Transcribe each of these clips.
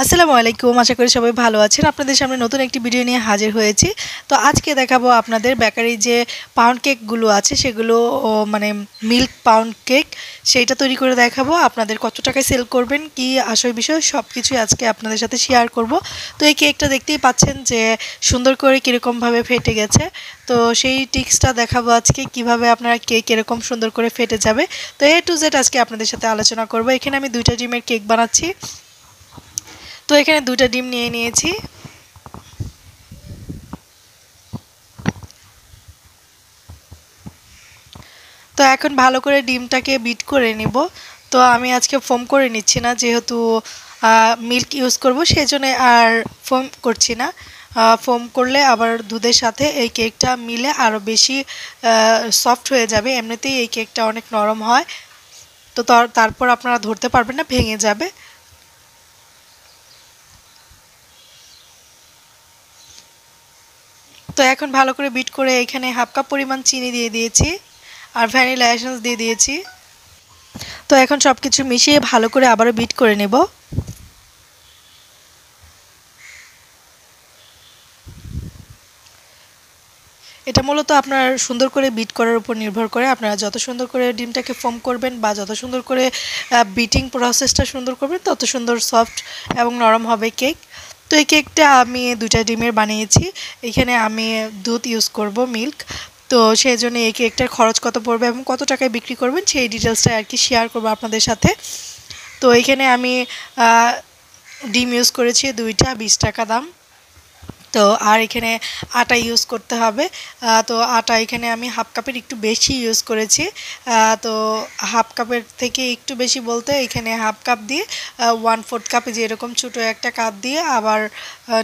আসসালামু আলাইকুম। আশা করি সবাই ভালো আছেন। আপনাদের সামনে নতুন একটি ভিডিও নিয়ে হাজির হয়েছি। তো আজকে দেখাবো আপনাদের বেকারি যে পাউন্ড কেকগুলো আছে সেগুলো মানে মিল্ক পাউন্ড কেক সেইটা তৈরি করে দেখাবো। আপনাদের কত টাকায় সেল করবেন, কি আসল বিষয় সবকিছুই আজকে আপনাদের সাথে শেয়ার করব। তো এই কেকটা দেখতেই পাচ্ছেন যে সুন্দর করে কীরকমভাবে ফেটে গেছে। তো সেই টিক্সটা দেখাবো আজকে কিভাবে আপনারা কেক এরকম সুন্দর করে ফেটে যাবে। তো A to Z আজকে আপনাদের সাথে আলোচনা করব। এখানে আমি 2টা ডিমের কেক বানাচ্ছি। তো এখানে 2টা ডিম নিয়ে নিয়েছি। তো এখন ভালো করে ডিমটাকে বিট করে নিব। তো আমি আজকে ফোম করে নিচ্ছি না, যেহেতু মিল্ক ইউজ করব সেজন্য আর ফোম করছি না। ফোম করলে আবার দুধের সাথে এই কেকটা মিলে আরও বেশি সফট হয়ে যাবে। এমনিতেই এই কেকটা অনেক নরম হয়। তো তারপর আপনারা ধরতে পারবেন না, ভেঙে যাবে। তো এখন ভালো করে বিট করে এখানে হাফ কাপ পরিমাণ চিনি দিয়ে দিয়েছি আর ভ্যানিলা এসেন্স দিয়ে দিয়েছি। তো এখন সব কিছু মিশিয়ে ভালো করে আবারও বিট করে নেব। এটা মূলত আপনার সুন্দর করে বিট করার উপর নির্ভর করে। আপনারা যত সুন্দর করে ডিমটাকে ফোম করবেন বা যত সুন্দর করে বিটিং প্রসেসটা সুন্দর করবেন, তত সুন্দর সফট এবং নরম হবে কেক। তো এই কেকটা আমি 2টা ডিমের বানিয়েছি। এখানে আমি দুধ ইউজ করব, মিল্ক। তো সেই জন্য এই কেকটার খরচ কত পড়বে এবং কত টাকায় বিক্রি করবেন সেই ডিটেলসটা আর কি শেয়ার করবো আপনাদের সাথে। তো এখানে আমি ডিম ইউজ করেছি 2টা, 20 টাকা দাম। তো আর এখানে আটা ইউজ করতে হবে। তো আটা এখানে আমি হাফ কাপের একটু বেশি ইউজ করেছি। তো হাফ কাপের থেকে একটু বেশি বলতে এখানে হাফ কাপ দিয়ে 1/4 কাপে যে এরকম ছোটো একটা কাপ দিয়ে আবার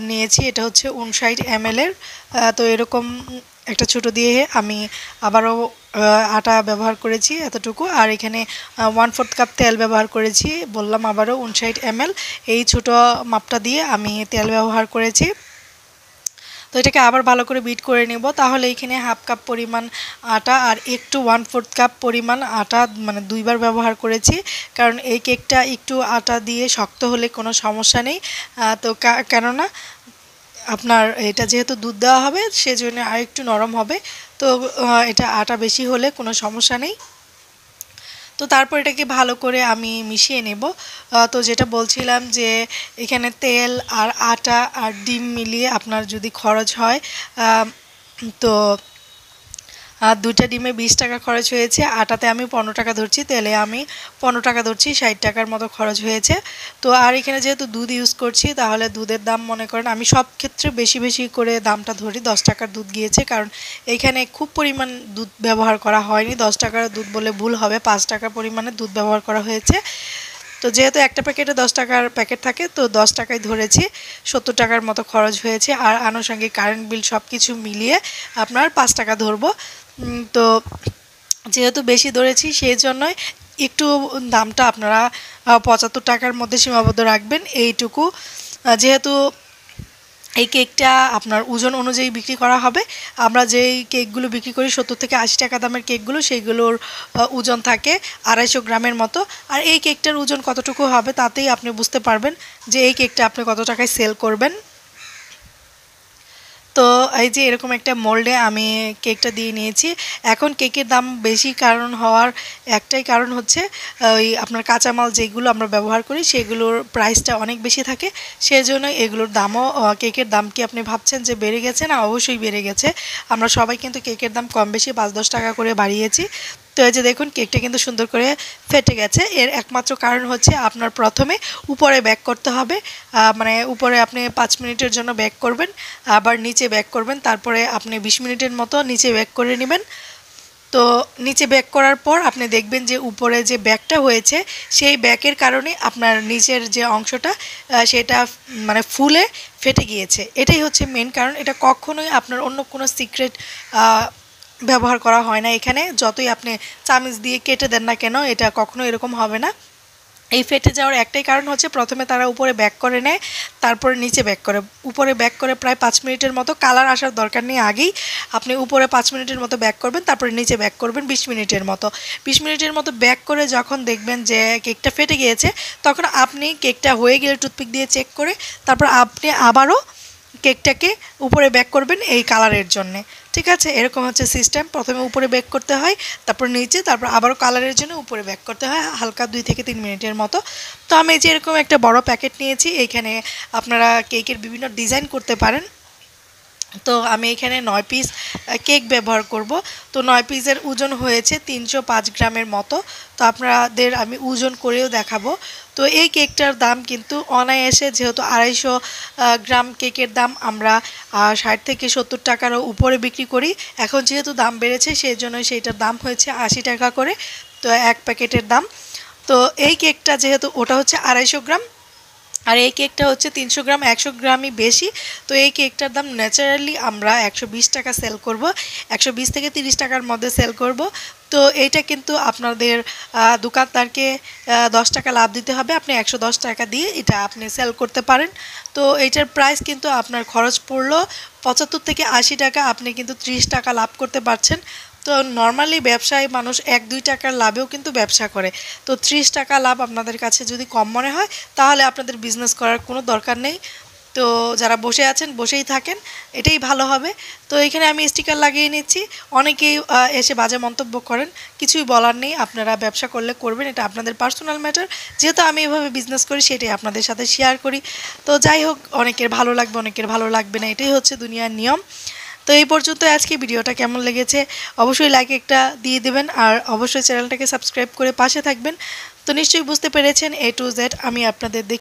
নিয়েছি। এটা হচ্ছে 59 ml এর। তো এরকম একটা ছোটো দিয়ে আমি আবারও আটা ব্যবহার করেছি এতটুকু। আর এখানে 1/4 কাপ তেল ব্যবহার করেছি, বললাম আবারও 59 ml। এই ছোটো মাপটা দিয়ে আমি তেল ব্যবহার করেছি। তো এটাকে আবার ভালো করে বিট করে নেব। তাহলে এখানে হাফ কাপ পরিমাণ আটা আর একটু 1/4 কাপ পরিমাণ আটা মানে 2বার ব্যবহার করেছি, কারণ এই কেকটা একটু আটা দিয়ে শক্ত হলে কোনো সমস্যা নেই। তো কেননা আপনার এটা যেহেতু দুধ দেওয়া হবে সেজন্য আর একটু নরম হবে। তো এটা আটা বেশি হলে কোনো সমস্যা নেই। তো তারপর এটাকে ভালো করে আমি মিশিয়ে নেব। তো যেটা বলছিলাম যে এখানে তেল আর আটা আর ডিম মিলিয়ে আপনার যদি খরচ হয়, তো 2টা ডিমে 20 টাকা খরচ হয়েছে। আটাতে আমি 15 টাকা ধরছি, তেলে আমি 15 টাকা ধরছি, 60 টাকার মতো খরচ হয়েছে। তো আর এখানে যেহেতু দুধ ইউজ করছি, তাহলে দুধের দাম মনে করেন আমি সব ক্ষেত্রে বেশি বেশি করে দামটা ধরি। 10 টাকার দুধ গিয়েছে, কারণ এইখানে খুব পরিমাণ দুধ ব্যবহার করা হয়নি। 10 টাকার দুধ বলে ভুল হবে, 5 টাকা পরিমাণে দুধ ব্যবহার করা হয়েছে। তো যেহেতু একটা প্যাকেটে 10 টাকার প্যাকেট থাকে, তো 10 টাকায় ধরেছি, 70 টাকার মতো খরচ হয়েছে। আর আনুষঙ্গিক কারেন্ট বিল সব কিছু মিলিয়ে আপনার 5 টাকা ধরবো। তো যেহেতু বেশি ধরেছি সেই জন্যই একটু দামটা আপনারা 75 টাকার মধ্যে সীমাবদ্ধ রাখবেন এইটুকু। যেহেতু এই কেকটা আপনার ওজন অনুযায়ী বিক্রি করা হবে। আমরা যেই কেকগুলো বিক্রি করি 70 থেকে 80 টাকা দামের কেকগুলো, সেইগুলোর ওজন থাকে 250 গ্রামের মতো। আর এই কেকটার ওজন কতটুকু হবে তাতেই আপনি বুঝতে পারবেন যে এই কেকটা আপনি কত টাকায় সেল করবেন। তো এই যে এরকম একটা মোল্ডে আমি কেকটা দিয়ে নিয়েছি। এখন কেকের দাম বেশি কারণ হওয়ার একটাই কারণ হচ্ছে ওই আপনার কাঁচামাল যেগুলো আমরা ব্যবহার করি সেগুলোর প্রাইসটা অনেক বেশি থাকে। সেজন্য এগুলোর দামও কেকের দাম কি আপনি ভাবছেন যে বেড়ে গেছে? না, অবশ্যই বেড়ে গেছে। আমরা সবাই কিন্তু কেকের দাম কম বেশি 5-10 টাকা করে বাড়িয়েছি। তো এই যে দেখুন কেকটা কিন্তু সুন্দর করে ফেটে গেছে। এর একমাত্র কারণ হচ্ছে আপনার প্রথমে উপরে বেক করতে হবে। মানে উপরে আপনি 5 মিনিটের জন্য বেক করবেন, আবার নিচে বেক করবেন, তারপরে আপনি 20 মিনিটের মতো নিচে বেক করে নেবেন। তো নিচে বেক করার পর আপনি দেখবেন যে উপরে যে ব্যাকটা হয়েছে সেই ব্যাকের কারণে আপনার নিচের যে অংশটা সেটা মানে ফুলে ফেটে গিয়েছে। এটাই হচ্ছে মেন কারণ। এটা কখনোই আপনার অন্য কোনো সিক্রেট ব্যবহার করা হয় না। এখানে যতই আপনি চামিচ দিয়ে কেটে দেন না কেন, এটা কখনো এরকম হবে না। এই ফেটে যাওয়ার একটাই কারণ হচ্ছে প্রথমে তারা উপরে বেক করে নেয়, তারপরে নিচে বেক করে। উপরে বেক করে প্রায় 5 মিনিটের মতো, কালার আসার দরকার নেই আগেই, আপনি উপরে 5 মিনিটের মতো বেক করবেন, তারপরে নিচে বেক করবেন 20 মিনিটের মতো। 20 মিনিটের মতো বেক করে যখন দেখবেন যে কেকটা ফেটে গিয়েছে, তখন আপনি কেকটা হয়ে গেলে টুথপিক দিয়ে চেক করে তারপর আপনি আবারও কেকটাকে উপরে বেক করবেন এই কালারের জন্যে। ঠিক আছে, এরকম হচ্ছে সিস্টেম। প্রথমে উপরে বেক করতে হয়, তারপর নিচে, তারপর আবারও কালারের জন্য উপরে বেক করতে হয় হালকা 2 থেকে 3 মিনিটের মতো। তো আমি যে এরকম একটা বড় প্যাকেট নিয়েছি, এইখানে আপনারা কেকের বিভিন্ন ডিজাইন করতে পারেন। তো আমি এখানে 9 পিস কেক ব্যবহার করব। তো 9 পিসের ওজন হয়েছে 305 গ্রামের মতো। তো আপনাদের আমি ওজন করেও দেখাবো। তো এই কেকটার দাম কিন্তু অনায়াসে, যেহেতু 250 গ্রাম কেকের দাম আমরা 60 থেকে 70 টাকারও উপরে বিক্রি করি। এখন যেহেতু দাম বেড়েছে, সেই জন্য সেইটার দাম হয়েছে 80 টাকা করে, তো এক প্যাকেটের দাম। তো এই কেকটা যেহেতু ওটা হচ্ছে 250 গ্রাম, আর এই কেকটা হচ্ছে 300 গ্রাম, 100 গ্রামই বেশি। তো এই কেকটার দাম ন্যাচারালি আমরা 120 টাকা সেল করব, 120 থেকে 30 টাকার মধ্যে সেল করব। তো এইটা কিন্তু আপনাদের দোকানদারকে 10 টাকা লাভ দিতে হবে, আপনি 110 টাকা দিয়ে এটা আপনি সেল করতে পারেন। তো এইটার প্রাইস কিন্তু আপনার খরচ পড়লো 75 থেকে 80 টাকা, আপনি কিন্তু 30 টাকা লাভ করতে পারছেন। তো নর্মালি ব্যবসায় মানুষ 1-2 টাকার লাভেও কিন্তু ব্যবসা করে। তো 30 টাকা লাভ আপনাদের কাছে যদি কম মনে হয়, তাহলে আপনাদের বিজনেস করার কোনো দরকার নেই। তো যারা বসে আছেন বসেই থাকেন, এটাই ভালো হবে। তো এখানে আমি স্টিকার লাগিয়ে নিচ্ছি। অনেকেই এসে বাজে মন্তব্য করেন, কিছুই বলার নেই, আপনারা ব্যবসা করলে করবেন, এটা আপনাদের পার্সোনাল ম্যাটার। যেহেতু আমি এভাবে বিজনেস করি, সেটাই আপনাদের সাথে শেয়ার করি। তো যাই হোক, অনেকের ভালো লাগবে, অনেকের ভালো লাগবে না, এটাই হচ্ছে দুনিয়ার নিয়ম। তো এই পর্যন্ত আজকে ভিডিওটা কেমন লেগেছে অবশ্যই লাইক একটা দিয়ে দেবেন, আর অবশ্যই চ্যানেলটাকে সাবস্ক্রাইব করে পাশে থাকবেন। তো নিশ্চয়ই বুঝতে পেরেছেন A to Z আমি আপনাদের